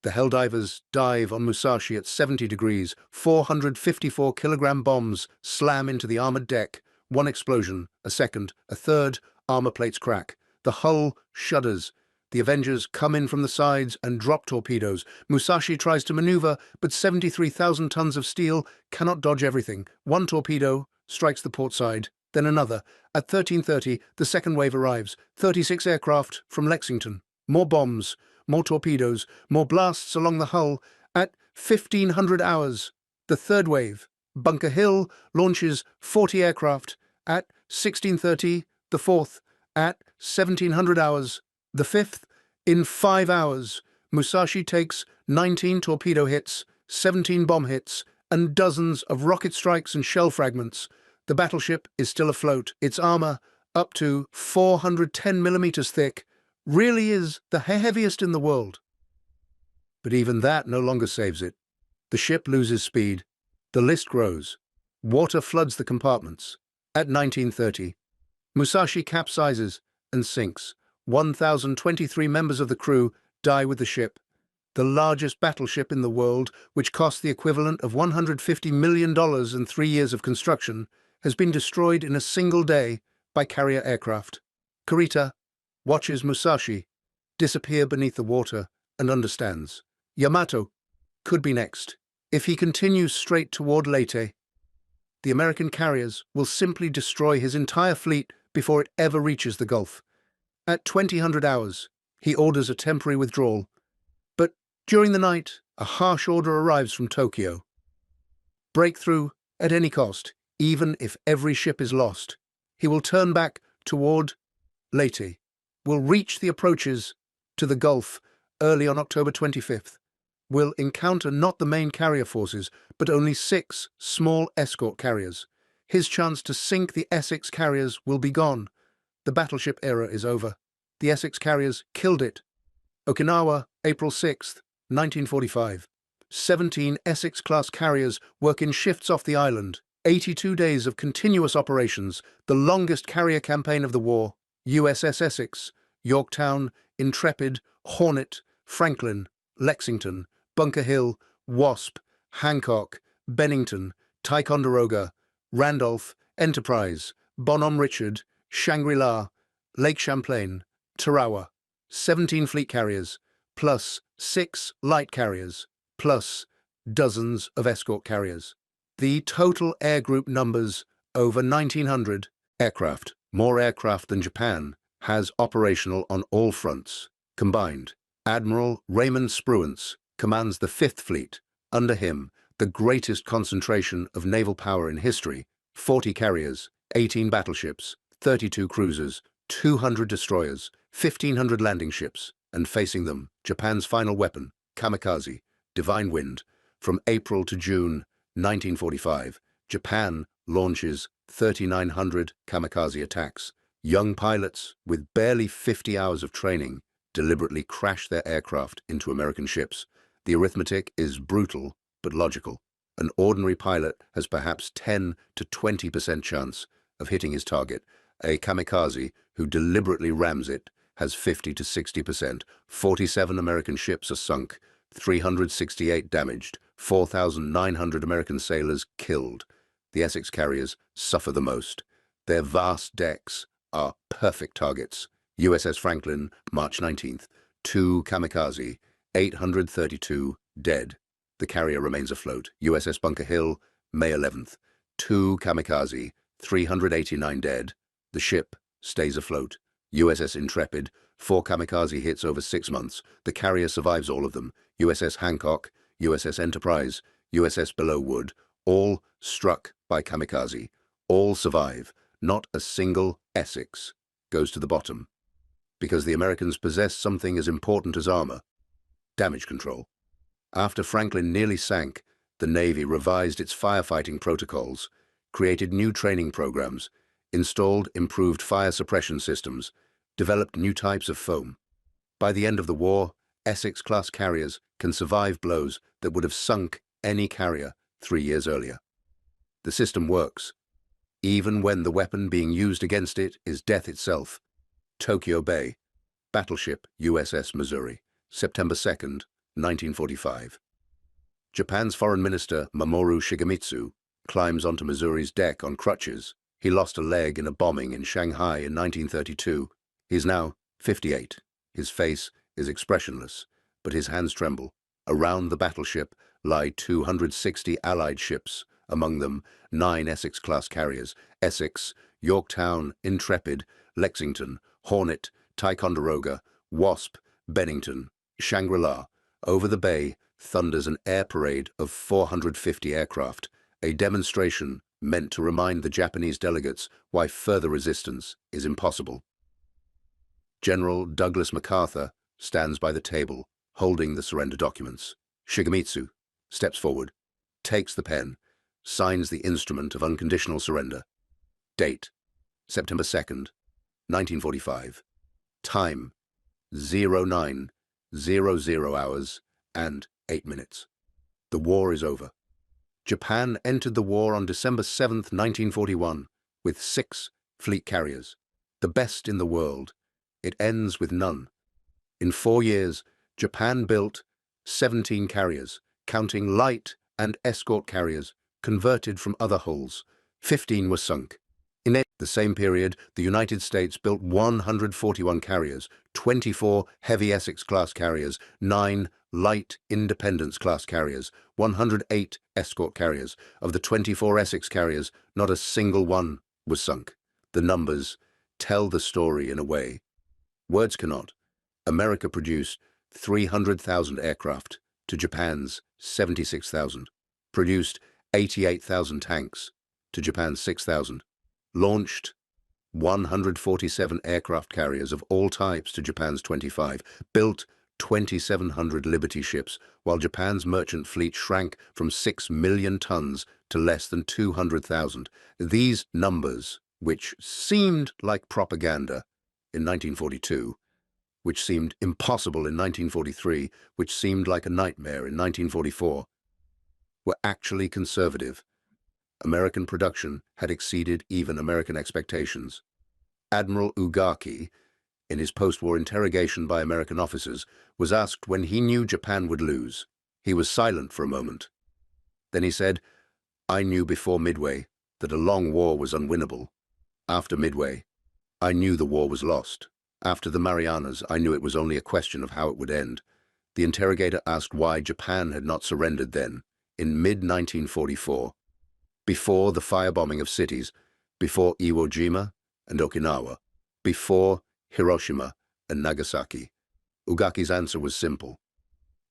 Speaker 1: The Helldivers dive on Musashi at 70 degrees. 454-kilogram bombs slam into the armored deck. One explosion, a second, a third, armor plates crack. The hull shudders. The Avengers come in from the sides and drop torpedoes. Musashi tries to maneuver, but 73,000 tons of steel cannot dodge everything. One torpedo strikes the port side, then another. At 13:30, the second wave arrives. 36 aircraft from Lexington. More bombs, more torpedoes, more blasts along the hull. At 1500 hours, the third wave, Bunker Hill, launches 40 aircraft. At 16:30, the fourth. At 1700 hours, the fifth. In 5 hours, Musashi takes 19 torpedo hits, 17 bomb hits, and dozens of rocket strikes and shell fragments. The battleship is still afloat. Its armor, up to 410 millimeters thick, really is the heaviest in the world. But even that no longer saves it. The ship loses speed. The list grows. Water floods the compartments. At 19:30, Musashi capsizes and sinks. 1,023 members of the crew die with the ship. The largest battleship in the world, which cost the equivalent of $150 million in 3 years of construction, has been destroyed in a single day by carrier aircraft. Kurita watches Musashi disappear beneath the water and understands. Yamamoto could be next. If he continues straight toward Leyte, the American carriers will simply destroy his entire fleet before it ever reaches the Gulf. At 2000 hours, he orders a temporary withdrawal. But during the night, a harsh order arrives from Tokyo. Breakthrough at any cost, even if every ship is lost. He will turn back toward Leyte, will reach the approaches to the Gulf early on October 25th, will encounter not the main carrier forces, but only 6 small escort carriers. His chance to sink the Essex carriers will be gone. The battleship era is over. The Essex carriers killed it. Okinawa, April 6, 1945. 17 Essex-class carriers work in shifts off the island. 82 days of continuous operations, the longest carrier campaign of the war. USS Essex, Yorktown, Intrepid, Hornet, Franklin, Lexington, Bunker Hill, Wasp, Hancock, Bennington, Ticonderoga, Randolph, Enterprise, Bonhomme Richard, Shangri-La, Lake Champlain, Tarawa. 17 fleet carriers, plus 6 light carriers, plus dozens of escort carriers. The total air group numbers over 1,900 aircraft, more aircraft than Japan has operational on all fronts. Combined, Admiral Raymond Spruance commands the 5th Fleet. Under him, the greatest concentration of naval power in history, 40 carriers, 18 battleships, 32 cruisers, 200 destroyers, 1,500 landing ships, and facing them, Japan's final weapon, kamikaze, divine wind. From April to June 1945, Japan launches 3,900 kamikaze attacks. Young pilots, with barely 50 hours of training, deliberately crash their aircraft into American ships. The arithmetic is brutal but logical. An ordinary pilot has perhaps 10 to 20% chance of hitting his target. A kamikaze who deliberately rams it has 50 to 60%. 47 American ships are sunk, 368 damaged, 4,900 American sailors killed. The Essex carriers suffer the most. Their vast decks are perfect targets. USS Franklin, March 19th, 2 kamikaze, 832 dead. The carrier remains afloat. USS Bunker Hill, May 11th, 2 kamikaze, 389 dead. The ship stays afloat. USS Intrepid, 4 kamikaze hits over 6 months. The carrier survives all of them. USS Hancock, USS Enterprise, USS Belleau-Wood, all struck by kamikaze. All survive. Not a single Essex goes to the bottom. Because the Americans possess something as important as armor: damage control. After Franklin nearly sank, the Navy revised its firefighting protocols, created new training programs, installed improved fire suppression systems, developed new types of foam. By the end of the war, Essex-class carriers can survive blows that would have sunk any carrier 3 years earlier. The system works, even when the weapon being used against it is death itself. Tokyo Bay, Battleship USS Missouri, September 2nd, 1945. Japan's Foreign Minister Mamoru Shigemitsu climbs onto Missouri's deck on crutches. He lost a leg in a bombing in Shanghai in 1932. He is now 58. His face is expressionless, but his hands tremble. Around the battleship lie 260 Allied ships, among them 9 Essex-class carriers: Essex, Yorktown, Intrepid, Lexington, Hornet, Ticonderoga, Wasp, Bennington, Shangri-La. Over the bay thunders an air parade of 450 aircraft, a demonstration meant to remind the Japanese delegates why further resistance is impossible. General Douglas MacArthur stands by the table, holding the surrender documents. Shigemitsu steps forward, takes the pen, signs the instrument of unconditional surrender. Date: September 2nd, 1945. Time: 0900 hours and 8 minutes. The war is over. Japan entered the war on December 7th, 1941, with 6 fleet carriers, the best in the world. It ends with none. In 4 years, Japan built 17 carriers, counting light and escort carriers, converted from other hulls. 15 were sunk. In the same period, the United States built 141 carriers, 24 heavy Essex-class carriers, 9 light Independence-class carriers, 108 escort carriers. Of the 24 Essex carriers, not a single one was sunk. The numbers tell the story in a way words cannot. America produced 300,000 aircraft to Japan's 76,000, produced 88,000 tanks to Japan's 6,000, launched 147 aircraft carriers of all types to Japan's 25, built 2,700 Liberty ships, while Japan's merchant fleet shrank from 6 million tons to less than 200,000. These numbers, which seemed like propaganda in 1942, which seemed impossible in 1943, which seemed like a nightmare in 1944, were actually conservative. American production had exceeded even American expectations. Admiral Ugaki, in his post-war interrogation by American officers, was asked when he knew Japan would lose. He was silent for a moment. Then he said, "I knew before Midway that a long war was unwinnable. After Midway, I knew the war was lost. After the Marianas, I knew it was only a question of how it would end." The interrogator asked why Japan had not surrendered then, in mid-1944, before the firebombing of cities, before Iwo Jima and Okinawa, before Hiroshima and Nagasaki. Ugaki's answer was simple: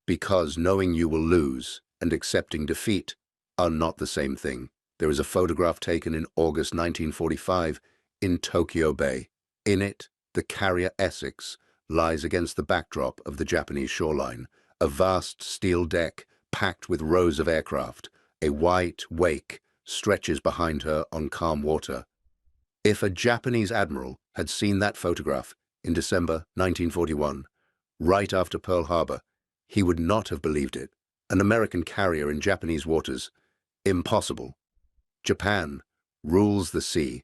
Speaker 1: because knowing you will lose and accepting defeat are not the same thing. There is a photograph taken in August 1945 in Tokyo Bay. In it, the carrier Essex lies against the backdrop of the Japanese shoreline, a vast steel deck packed with rows of aircraft. A white wake stretches behind her on calm water. If a Japanese admiral had seen that photograph in December 1941, right after Pearl Harbor, he would not have believed it. An American carrier in Japanese waters? Impossible. Japan rules the sea.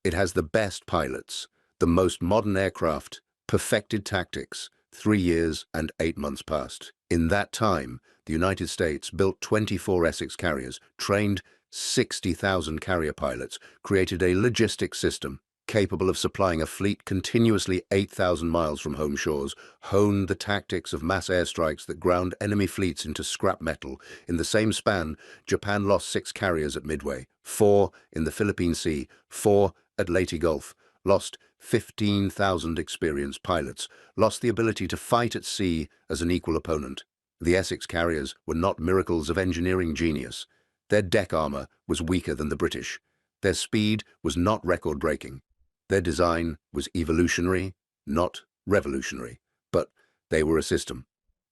Speaker 1: It has the best pilots, the most modern aircraft, perfected tactics. 3 years and 8 months passed. In that time, the United States built 24 Essex carriers, trained 60,000 carrier pilots, created a logistics system capable of supplying a fleet continuously 8,000 miles from home shores, honed the tactics of mass airstrikes that ground enemy fleets into scrap metal. In the same span, Japan lost 6 carriers at Midway, 4 in the Philippine Sea, 4 at Leyte Gulf, lost 15,000 experienced pilots, lost the ability to fight at sea as an equal opponent. The Essex carriers were not miracles of engineering genius. Their deck armor was weaker than the British. Their speed was not record-breaking. Their design was evolutionary, not revolutionary. But they were a system.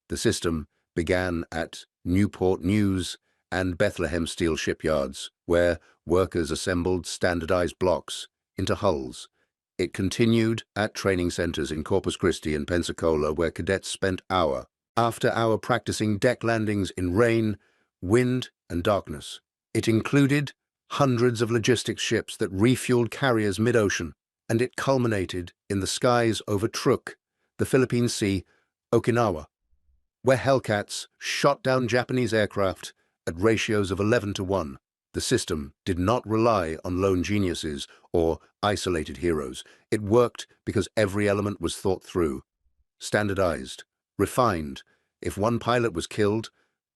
Speaker 1: The system began at Newport News and Bethlehem steel shipyards, where workers assembled standardized blocks into hulls. It continued at training centers in Corpus Christi and Pensacola, where cadets spent hour after hour practicing deck landings in rain, wind, and darkness. It included hundreds of logistics ships that refueled carriers mid-ocean, and it culminated in the skies over Truk, the Philippine Sea, Okinawa, where Hellcats shot down Japanese aircraft at ratios of 11-1. The system did not rely on lone geniuses or isolated heroes. It worked because every element was thought through, standardized, refined. If one pilot was killed,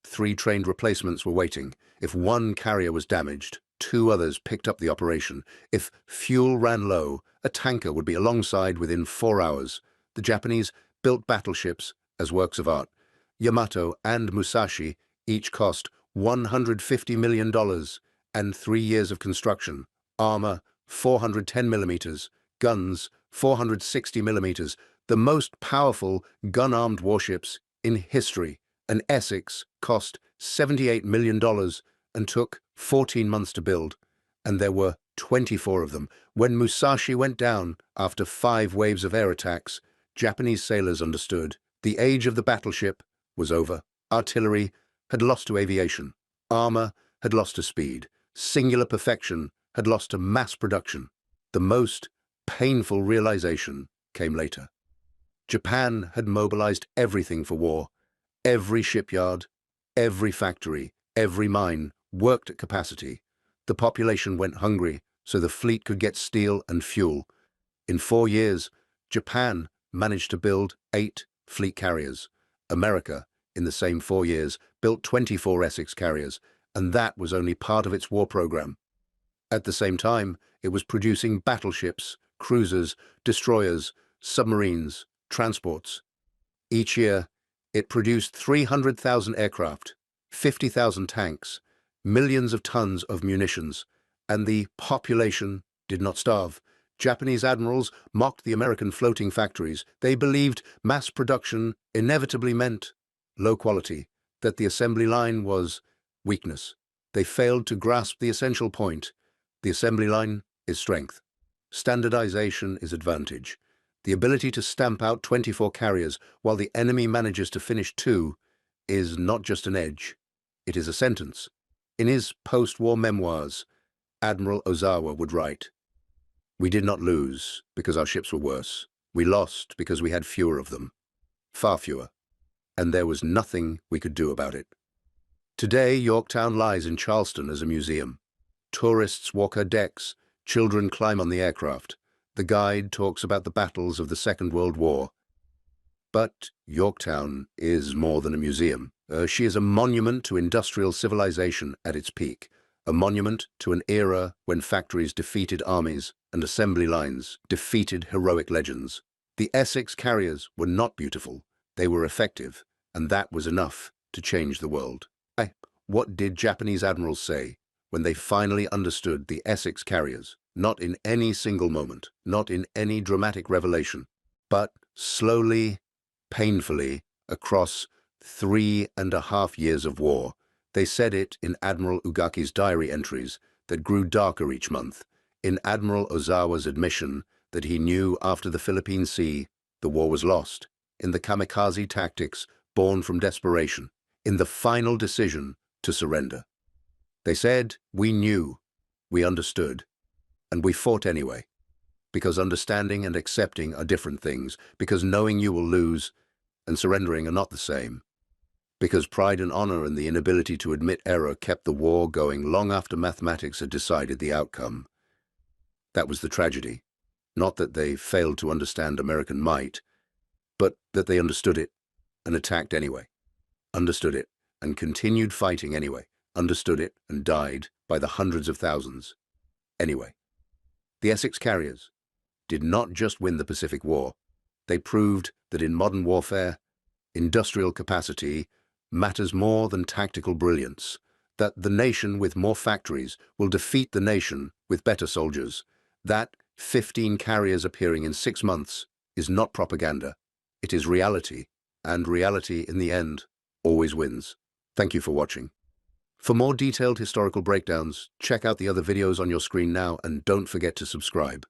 Speaker 1: 3 trained replacements were waiting. If one carrier was damaged, 2 others picked up the operation. If fuel ran low, a tanker would be alongside within 4 hours. The Japanese built battleships as works of art. Yamamoto and Musashi each cost $150 million and 3 years of construction. Armor, 410 millimeters. Guns, 460 millimeters. The most powerful gun-armed warships in history. An Essex cost $78 million and took 14 months to build, and there were 24 of them. When Musashi went down after 5 waves of air attacks, Japanese sailors understood the age of the battleship was over. Artillery had lost to aviation. Armor had lost to speed. Singular perfection had lost to mass production. The most painful realization came later. Japan had mobilized everything for war. Every shipyard, every factory, every mine worked at capacity. The population went hungry so the fleet could get steel and fuel. In 4 years, Japan managed to build 8 fleet carriers. America, in the same 4 years, built 24 Essex carriers, and that was only part of its war program. At the same time, it was producing battleships, cruisers, destroyers, submarines, transports. Each year, it produced 300,000 aircraft, 50,000 tanks, millions of tons of munitions, and the population did not starve. Japanese admirals mocked the American floating factories. They believed mass production inevitably meant low quality, that the assembly line was weakness. They failed to grasp the essential point. The assembly line is strength. Standardization is advantage. The ability to stamp out 24 carriers while the enemy manages to finish 2 is not just an edge, it is a sentence. In his post-war memoirs, Admiral Ozawa would write, "We did not lose because our ships were worse. We lost because we had fewer of them, far fewer, and there was nothing we could do about it." Today, Yorktown lies in Charleston as a museum. Tourists walk her decks, children climb on the aircraft. The guide talks about the battles of the Second World War. But Yorktown is more than a museum. She is a monument to industrial civilization at its peak, a monument to an era when factories defeated armies and assembly lines defeated heroic legends. The Essex carriers were not beautiful, they were effective, and that was enough to change the world. What did Japanese admirals say when they finally understood the Essex carriers? Not in any single moment, not in any dramatic revelation, but slowly, painfully, across 3.5 years of war. They said it in Admiral Ugaki's diary entries that grew darker each month, in Admiral Ozawa's admission that he knew after the Philippine Sea the war was lost, in the kamikaze tactics born from desperation, in the final decision to surrender. They said, "We knew, we understood, and we fought anyway." Because understanding and accepting are different things, because knowing you will lose and surrendering are not the same. Because pride and honor and the inability to admit error kept the war going long after mathematics had decided the outcome. That was the tragedy. Not that they failed to understand American might, but that they understood it and attacked anyway. Understood it and continued fighting anyway. Understood it and died by the hundreds of thousands anyway. The Essex carriers did not just win the Pacific War. They proved that in modern warfare, industrial capacity matters more than tactical brilliance, that the nation with more factories will defeat the nation with better soldiers, that 15 carriers appearing in 6 months is not propaganda, it is reality, and reality in the end always wins. Thank you for watching. For more detailed historical breakdowns, check out the other videos on your screen now and don't forget to subscribe.